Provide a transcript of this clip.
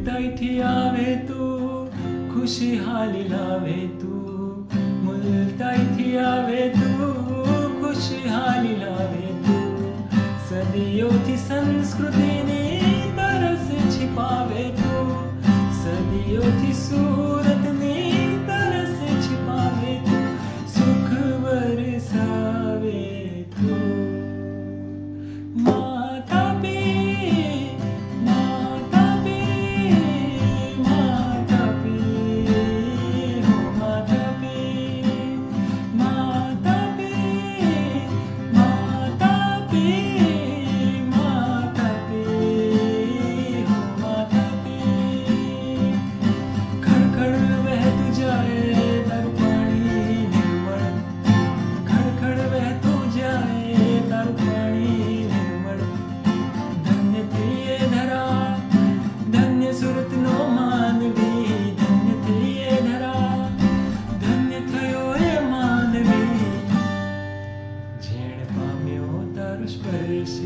મુલતાઈથી આવે તું, ખુશહાલી લાવે તું. મુલતાઈથી આવે તું, ખુશહાલી લાવે તું. સદીઓથી સંસ્કૃતિની તરસ छिपावे તું, સદીઓથી સુરતની તરસ छिपावे તું. સુખ વરસાવે તું. સુરતનો માનવી ધન્ય થઈ એ ધરા, ધન્ય થયો એ માનવી. જેણે પામ્યો તારો સ્પર્શ.